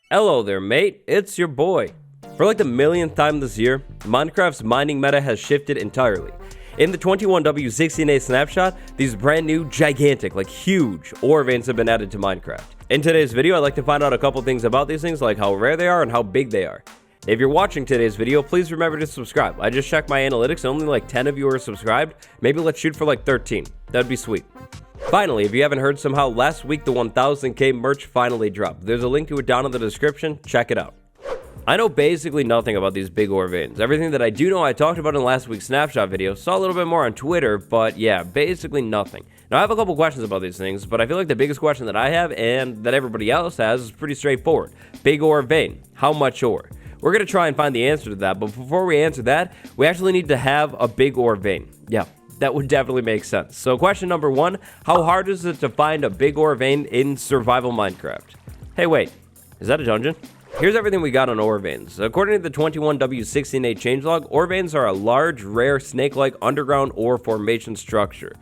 Hello there, mate. It's your boy. For like the millionth time this year, Minecraft's mining meta has shifted entirely. In the 21W16A snapshot, these brand new, gigantic, like huge ore veins have been added to Minecraft. In today's video, I'd like to find out a couple things about these things, like how rare they are and how big they are. If you're watching today's video, please remember to subscribe. I just checked my analytics, only like 10 of you are subscribed. Maybe let's shoot for like 13. That'd be sweet. Finally, if you haven't heard, somehow last week the 1000k merch finally dropped. There's a link to it down in the description. Check it out. I know basically nothing about these big ore veins. Everything that I do know I talked about in last week's snapshot video. Saw a little bit more on Twitter, but yeah, basically nothing. Now I have a couple questions about these things, but I feel like the biggest question that I have and that everybody else has is pretty straightforward. Big ore vein. How much ore? We're going to try and find the answer to that, but before we answer that, we actually need to have a big ore vein. Yeah. That would definitely make sense. So question number one, how hard is it to find a big ore vein in survival Minecraft? Hey, wait, is that a dungeon? Here's everything we got on ore veins. According to the 21W16A changelog, ore veins are a large, rare, snake-like underground ore formation structure.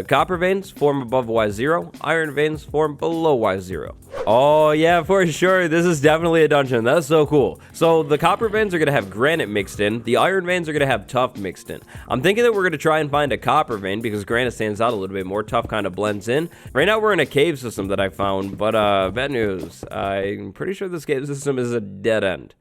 Copper veins form above Y0, iron veins form below Y0. Oh yeah, for sure, this is definitely a dungeon. That's so cool. So the copper veins are going to have granite mixed in, the iron veins are going to have tuff mixed in. I'm thinking that we're going to try and find a copper vein because granite stands out a little bit more, tuff kind of blends in. Right now we're in a cave system that I found, but bad news. I'm pretty sure this cave system is a dead end.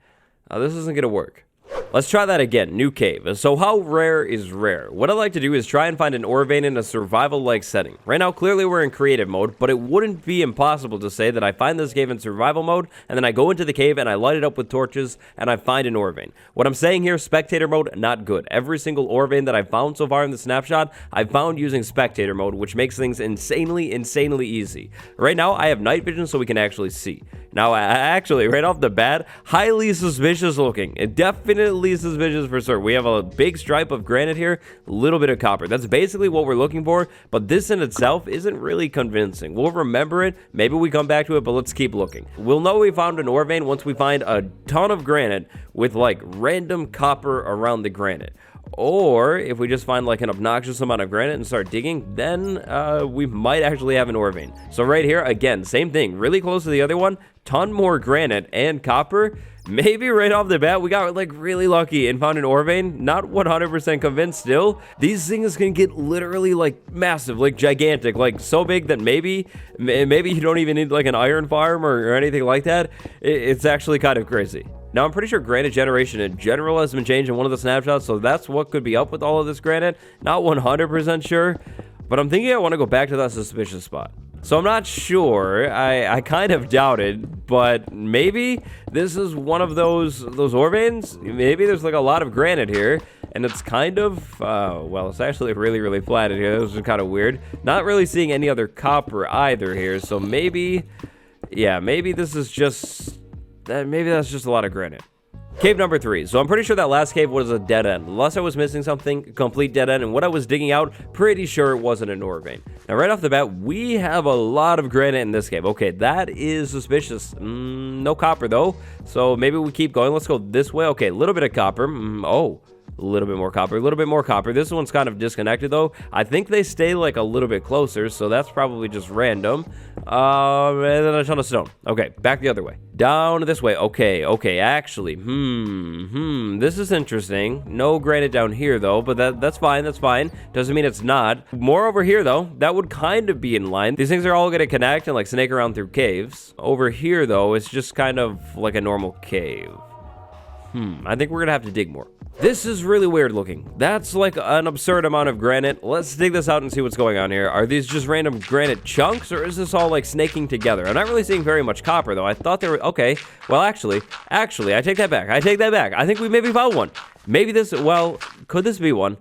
This isn't going to work. Let's try that again. New cave. So how rare is rare? What I'd like to do is try and find an ore vein in a survival-like setting. Right now, clearly we're in creative mode, but it wouldn't be impossible to say that I find this cave in survival mode, and then I go into the cave and I light it up with torches, and I find an ore vein. What I'm saying here, spectator mode, not good. Every single ore vein that I've found so far in the snapshot, I've found using spectator mode, which makes things insanely easy. Right now, I have night vision so we can actually see. Now, actually, right off the bat, highly suspicious looking. It definitely suspicious for sure. We have a big stripe of granite here, a little bit of copper. That's basically what we're looking for, but this in itself isn't really convincing. We'll remember it. Maybe we come back to it, but let's keep looking. We'll know we found an ore vein once we find a ton of granite with like random copper around the granite. Or if we just find like an obnoxious amount of granite and start digging, then we might actually have an ore vein. So right here, again, same thing, really close to the other one, ton more granite and copper. Maybe right off the bat, we got like really lucky and found an ore vein. Not 100% convinced still. These things can get literally like massive, like gigantic, like so big that maybe you don't even need like an iron farm or anything like that. It's actually kind of crazy. Now, I'm pretty sure granite generation in general has been changed in one of the snapshots, so that's what could be up with all of this granite. Not 100% sure, but I'm thinking I want to go back to that suspicious spot. So I'm not sure. I kind of doubt it, but maybe this is one of those ore veins. Maybe there's like a lot of granite here, and it's kind of, well, it's actually really flat in here. This is kind of weird. Not really seeing any other copper either here, so maybe, yeah, maybe this is just, maybe that's just a lot of granite. Cave number 3. So I'm pretty sure that last cave was a dead end. Unless I was missing something, complete dead end. And what I was digging out, pretty sure it wasn't an ore vein. Now, right off the bat, we have a lot of granite in this cave. Okay, that is suspicious. No copper, though. So maybe we keep going. Let's go this way. Okay, a little bit of copper. Oh, a little bit more copper, a little bit more copper. This one's kind of disconnected, though. I think they stay, like, a little bit closer, so that's probably just random. And then a ton of stone. Okay, back the other way. Down this way. Okay, actually. This is interesting. No granite down here, though, but that's fine, Doesn't mean it's not. More over here, though. That would kind of be in line. These things are all going to connect and, like, snake around through caves. Over here, though, it's just kind of like a normal cave. I think we're going to have to dig more. This is really weird looking. That's like an absurd amount of granite. Let's dig this out and see what's going on here. Are these just random granite chunks, or is this all like snaking together? I'm not really seeing very much copper, though. I thought they were, okay. Well, actually, I take that back. I think we maybe found one. Maybe this, well, could this be one?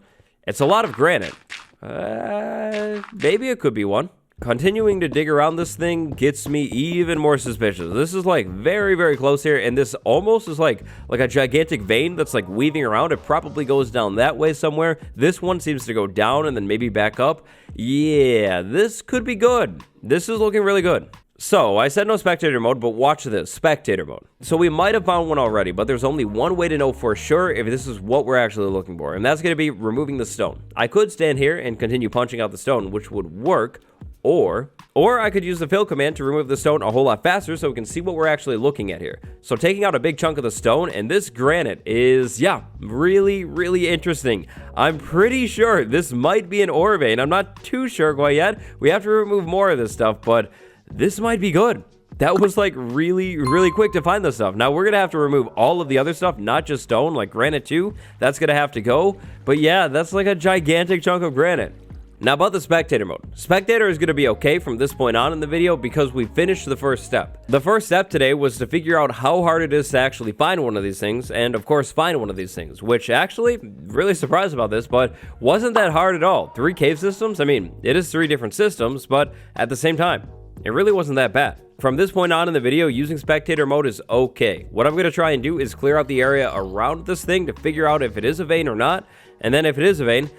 It's a lot of granite. Maybe it could be one. Continuing to dig around this thing gets me even more suspicious. This is like very close here, and this almost is like a gigantic vein that's like weaving around. It probably goes down that way somewhere. This one seems to go down and then maybe back up. Yeah, this could be good. This is looking really good. So, I said no spectator mode, but watch this, spectator mode. So we might have found one already, but there's only one way to know for sure if this is what we're actually looking for, and that's going to be removing the stone. I could stand here and continue punching out the stone, which would work, Or I could use the fill command to remove the stone a whole lot faster so we can see what we're actually looking at here. So taking out a big chunk of the stone, and this granite is, yeah, really, really interesting. I'm pretty sure this might be an ore vein. I'm not too sure quite yet. We have to remove more of this stuff, but this might be good. That was like really, really quick to find this stuff. Now we're going to have to remove all of the other stuff, not just stone, like granite too. That's going to have to go. But yeah, that's like a gigantic chunk of granite. Now about the spectator mode. Spectator is going to be okay from this point on in the video because we finished the first step. The first step today was to figure out how hard it is to actually find one of these things, and of course find one of these things, which actually, really surprised about this, but wasn't that hard at all. 3 cave systems? I mean, it is 3 different systems, but at the same time, it really wasn't that bad. From this point on in the video, using spectator mode is okay. What I'm going to try and do is clear out the area around this thing to figure out if it is a vein or not, and then if it is a vein,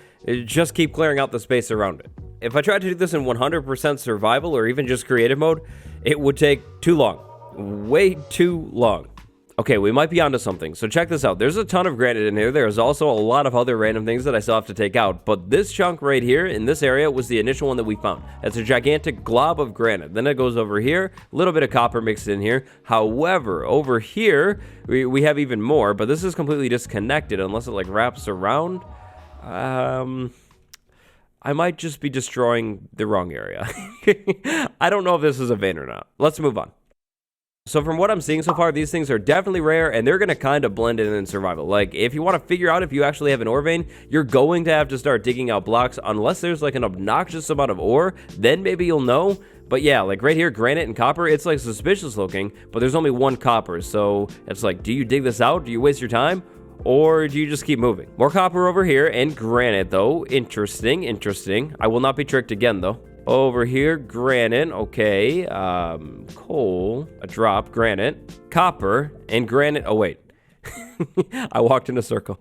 just keep clearing out the space around it. If I tried to do this in 100% survival or even just creative mode, it would take too long. Way too long. Okay, we might be onto something. So check this out. There's a ton of granite in here. There's also a lot of other random things that I still have to take out. But this chunk right here in this area was the initial one that we found. It's a gigantic glob of granite. Then it goes over here. A little bit of copper mixed in here. However, over here, we have even more. But this is completely disconnected unless it like wraps around. I might just be destroying the wrong area. I don't know if this is a vein or not. Let's move on. So from what I'm seeing so far, these things are definitely rare, and they're going to kind of blend in survival. Like, if you want to figure out if you actually have an ore vein, you're going to have to start digging out blocks unless there's like an obnoxious amount of ore. Then maybe you'll know. But yeah, like right here, granite and copper, it's like suspicious looking, but there's only 1 copper. So it's like, do you dig this out? Do you waste your time? Or do you just keep moving? More copper over here and granite though. Interesting, interesting. I will not be tricked again though. Over here, granite, okay. Coal, a drop, granite, copper, and granite. Oh wait, I walked in a circle.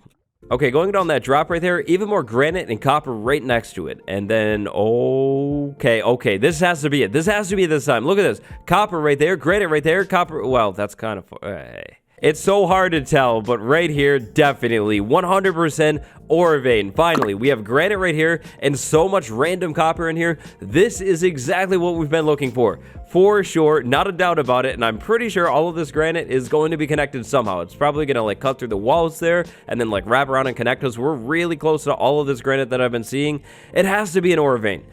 Okay, going down that drop right there, even more granite and copper right next to it. And then, okay, this has to be it. This has to be it this time. Look at this. Copper right there, granite right there, copper. Well, that's kind of... It's so hard to tell, but right here, definitely 100% ore vein. Finally, we have granite right here and so much random copper in here. This is exactly what we've been looking for sure, not a doubt about it. And I'm pretty sure all of this granite is going to be connected somehow. It's probably going to like cut through the walls there and then like wrap around and connect us. We're really close to all of this granite that I've been seeing. It has to be an ore vein.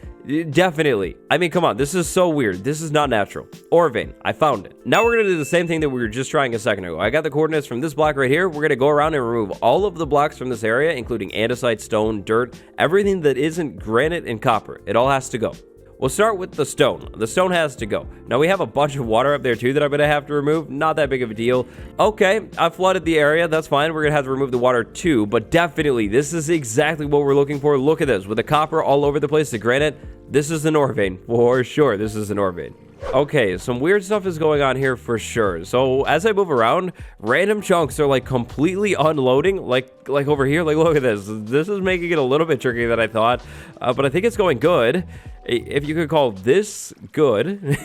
Definitely. I mean, come on. This is so weird. This is not natural. Ore vein. I found it. Now we're going to do the same thing that we were just trying a second ago. I got the coordinates from this block right here. We're going to go around and remove all of the blocks from this area, including andesite, stone, dirt, everything that isn't granite and copper. It all has to go. We'll start with the stone. The stone has to go. Now we have a bunch of water up there too that I'm going to have to remove. Not that big of a deal. Okay, I flooded the area. That's fine. We're going to have to remove the water too. But definitely, this is exactly what we're looking for. Look at this. With the copper all over the place, the granite, this is an ore vein. For sure, this is an ore vein. Okay, some weird stuff is going on here for sure. So as I move around, random chunks are like completely unloading. Like over here, like look at this. This is making it a little bit trickier than I thought. But I think it's going good. If you could call this good.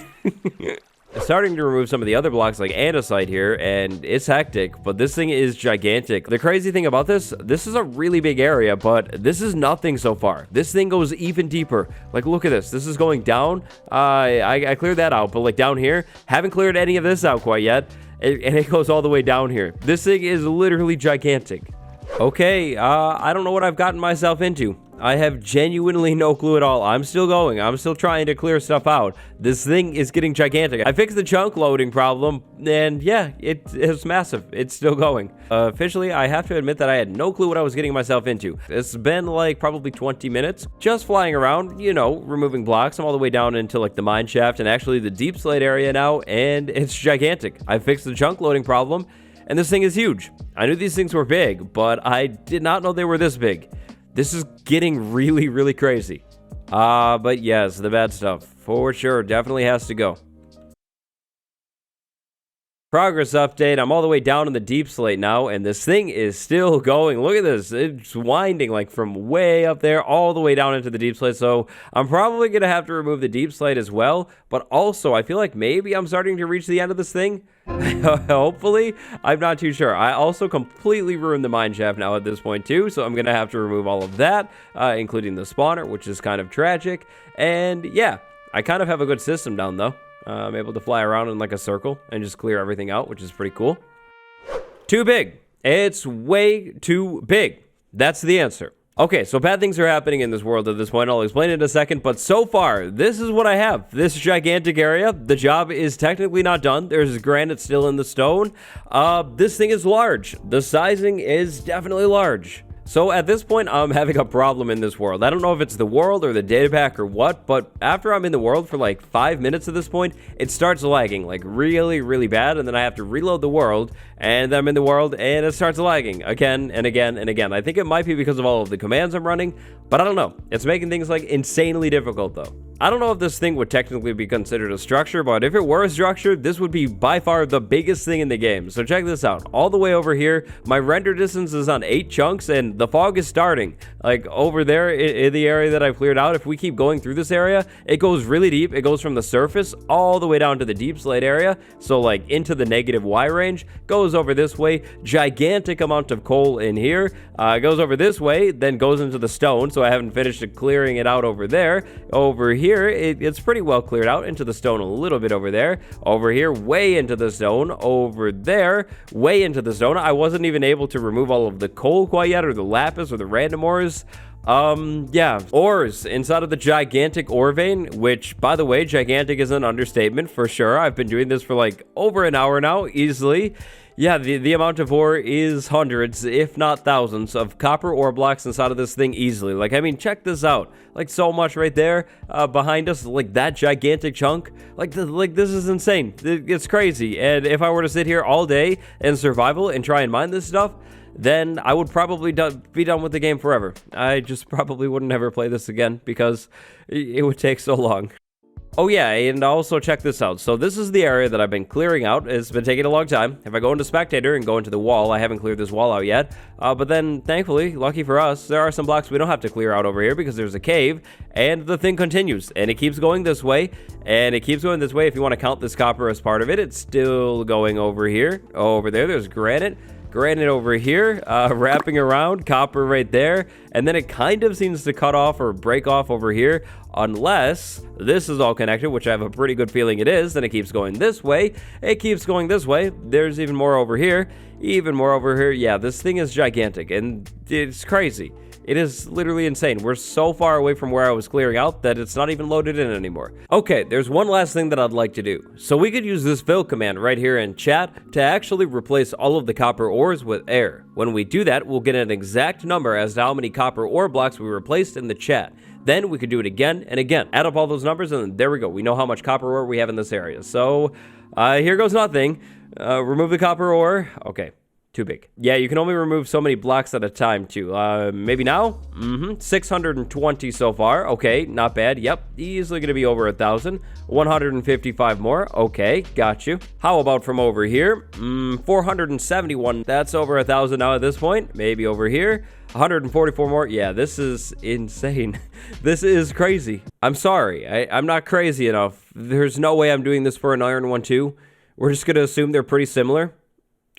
Starting to remove some of the other blocks like andesite here, and it's hectic, but this thing is gigantic. The crazy thing about this is a really big area, but this is nothing so far. This thing goes even deeper. Like, look at this. This is going down. I cleared that out, but like down here, haven't cleared any of this out quite yet, and it goes all the way down here. This thing is literally gigantic. Okay, I don't know what I've gotten myself into. I have genuinely no clue at all. I'm still going. I'm still trying to clear stuff out. This thing is getting gigantic. I fixed the chunk loading problem, and yeah, it's massive. It's still going. Officially, I have to admit that I had no clue what I was getting myself into. It's been like probably 20 minutes just flying around, you know, removing blocks. I'm all the way down into like the mine shaft and actually the deep slate area now, and it's gigantic. I fixed the chunk loading problem, and this thing is huge. I knew these things were big, but I did not know they were this big. This is getting really, really crazy. But yes, the bad stuff, for sure, definitely has to go. Progress update. I'm all the way down in the deep slate now, and this thing is still going. Look at this. It's winding like from way up there all the way down into the deep slate. So I'm probably going to have to remove the deep slate as well. But also, I feel like maybe I'm starting to reach the end of this thing. Hopefully. I'm not too sure. I also completely ruined the mine shaft now at this point too. So I'm going to have to remove all of that, including the spawner, which is kind of tragic. And yeah. I kind of have a good system down, though. I'm able to fly around in like a circle and just clear everything out, which is pretty cool. Too big. It's way too big. That's the answer. Okay, so bad things are happening in this world at this point. I'll explain it in a second, but so far, this is what I have. This gigantic area. The job is technically not done. There's granite still in the stone. This thing is large. The sizing is definitely large. So at this point, I'm having a problem in this world. I don't know if it's the world or the data pack or what, but after I'm in the world for like 5 minutes at this point, it starts lagging like really, really bad, and then I have to reload the world, and then I'm in the world, and it starts lagging again and again and again. I think it might be because of all of the commands I'm running, but I don't know. It's making things like insanely difficult though. I don't know if this thing would technically be considered a structure, but if it were a structure, this would be by far the biggest thing in the game. So check this out. All the way over here, my render distance is on 8 chunks, and the fog is starting. Like over there in the area that I've cleared out, if we keep going through this area, it goes really deep. It goes from the surface all the way down to the deep slate area. So like into the negative Y range, goes over this way, gigantic amount of coal in here, goes over this way, then goes into the stone. So I haven't finished clearing it out over there. Over here, it's pretty well cleared out into the stone a little bit over there. Over here, way into the stone. Over there, way into the stone. I wasn't even able to remove all of the coal quite yet, or the lapis, or the random ores. Yeah, ores inside of the gigantic ore vein, which, by the way, gigantic is an understatement for sure. I've been doing this for like over an hour now, easily. Yeah, the amount of ore is hundreds, if not thousands, of copper ore blocks inside of this thing easily. Like, I mean, check this out. Like, so much right there behind us, like that gigantic chunk. Like, this is insane. It's crazy. And if I were to sit here all day in survival and try and mine this stuff, then I would probably be done with the game forever. I just probably wouldn't ever play this again because it would take so long. Oh yeah, and also check this out. So this is the area that I've been clearing out. It's been taking a long time. If I go into spectator and go into the wall, I haven't cleared this wall out yet. But then, thankfully, lucky for us, there are some blocks we don't have to clear out over here because there's a cave, and the thing continues, and it keeps going this way, and it keeps going this way. If you want to count this copper as part of it, it's still going over here. Over there, there's granite over here, wrapping around, copper right there, and then it kind of seems to cut off or break off over here, unless this is all connected, which I have a pretty good feeling it is. Then it keeps going this way, it keeps going this way, there's even more over here, yeah, this thing is gigantic, and it's crazy. It is literally insane. We're so far away from where I was clearing out that it's not even loaded in anymore. Okay, there's one last thing that I'd like to do. So we could use this fill command right here in chat to actually replace all of the copper ores with air. When we do that, we'll get an exact number as to how many copper ore blocks we replaced in the chat. Then we could do it again and again. Add up all those numbers, and there we go. We know how much copper ore we have in this area. So here goes nothing. Remove the copper ore. Okay. Too big. Yeah, you can only remove so many blocks at a time, too. Maybe now? 620 so far. Okay, not bad. Yep, easily gonna be over 1,000. 155 more. Okay, got you. How about from over here? 471. That's over 1,000 now at this point. Maybe over here. 144 more. Yeah, this is insane. This is crazy. I'm sorry. I'm not crazy enough. There's no way I'm doing this for an iron one, too. We're just gonna assume they're pretty similar.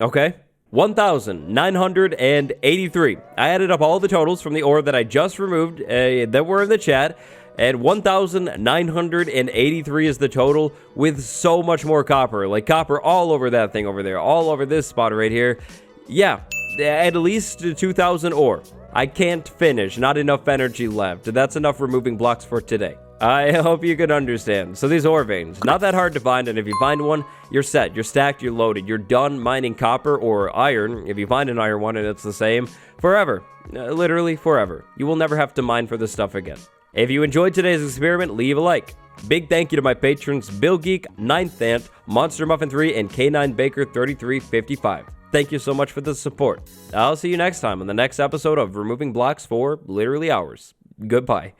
Okay. 1,983. I added up all the totals from the ore that I just removed that were in the chat, and 1,983 is the total, with so much more copper. Like copper all over that thing over there, all over this spot right here. Yeah, at least 2,000 ore. I can't finish, not enough energy left. That's enough removing blocks for today. I hope you can understand. So these ore veins, not that hard to find, and if you find one, you're set, you're stacked, you're loaded, you're done mining copper or iron. If you find an iron one and it's the same, forever, literally forever. You will never have to mine for this stuff again. If you enjoyed today's experiment, leave a like. Big thank you to my patrons, Bill Geek, 9th Ant, Monster Muffin 3, and K9 Baker 3355. Thank you so much for the support. I'll see you next time on the next episode of Removing Blocks for literally hours. Goodbye.